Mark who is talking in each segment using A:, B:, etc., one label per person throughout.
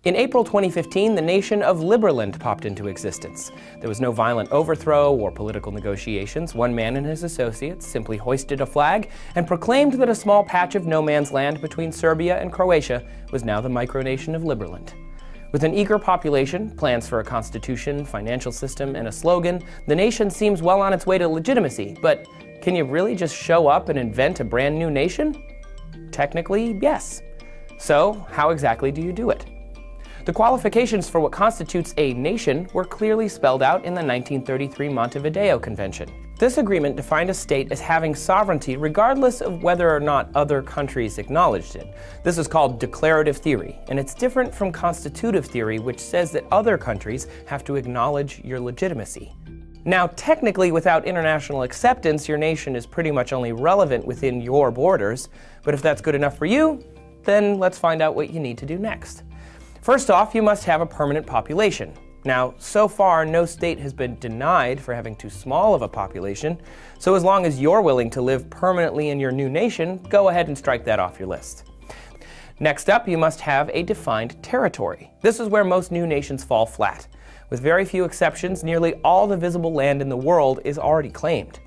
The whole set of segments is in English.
A: In April 2015, the nation of Liberland popped into existence. There was no violent overthrow or political negotiations. One man and his associates simply hoisted a flag and proclaimed that a small patch of no man's land between Serbia and Croatia was now the micronation of Liberland. With an eager population, plans for a constitution, financial system, and a slogan, the nation seems well on its way to legitimacy. But can you really just show up and invent a brand new nation? Technically, yes. So, how exactly do you do it? The qualifications for what constitutes a nation were clearly spelled out in the 1933 Montevideo Convention. This agreement defined a state as having sovereignty regardless of whether or not other countries acknowledged it. This is called declarative theory, and it's different from constitutive theory, which says that other countries have to acknowledge your legitimacy. Now, technically, without international acceptance, your nation is pretty much only relevant within your borders, but if that's good enough for you, then let's find out what you need to do next. First off, you must have a permanent population. Now, so far, no state has been denied for having too small of a population, so as long as you're willing to live permanently in your new nation, go ahead and strike that off your list. Next up, you must have a defined territory. This is where most new nations fall flat. With very few exceptions, nearly all the visible land in the world is already claimed.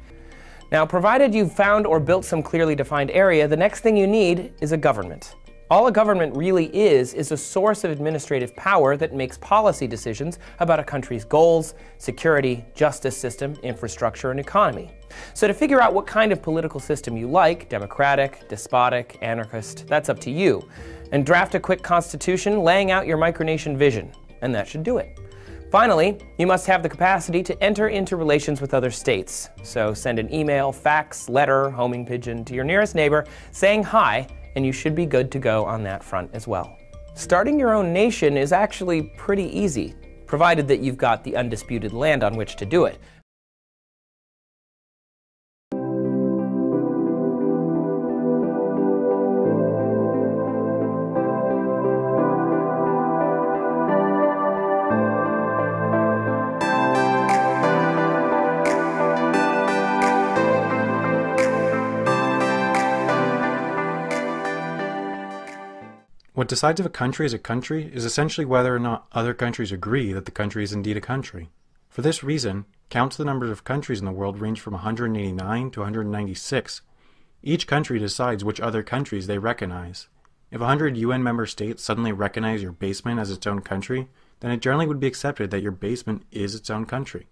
A: Now, provided you've found or built some clearly defined area, the next thing you need is a government. All a government really is a source of administrative power that makes policy decisions about a country's goals, security, justice system, infrastructure, and economy. So to figure out what kind of political system you like, democratic, despotic, anarchist, that's up to you. And draft a quick constitution laying out your micronation vision, and that should do it. Finally, you must have the capacity to enter into relations with other states. So send an email, fax, letter, homing pigeon to your nearest neighbor saying hi, and you should be good to go on that front as well. Starting your own nation is actually pretty easy, provided that you've got the undisputed land on which to do it.
B: What decides if a country is a country is essentially whether or not other countries agree that the country is indeed a country. For this reason, counts of the numbers of countries in the world range from 189 to 196. Each country decides which other countries they recognize. If 100 UN member states suddenly recognize your basement as its own country, then it generally would be accepted that your basement is its own country.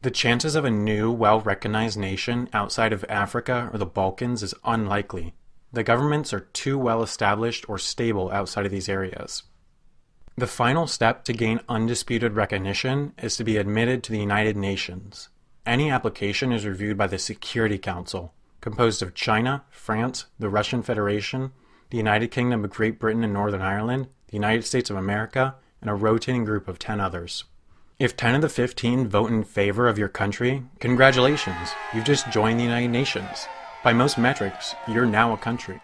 B: The chances of a new, well-recognized nation outside of Africa or the Balkans is unlikely. The governments are too well established or stable outside of these areas. The final step to gain undisputed recognition is to be admitted to the United Nations. Any application is reviewed by the Security Council, composed of China, France, the Russian Federation, the United Kingdom of Great Britain and Northern Ireland, the United States of America, and a rotating group of 10 others. If 10 of the 15 vote in favor of your country, congratulations, you've just joined the United Nations. By most metrics, you're now a country.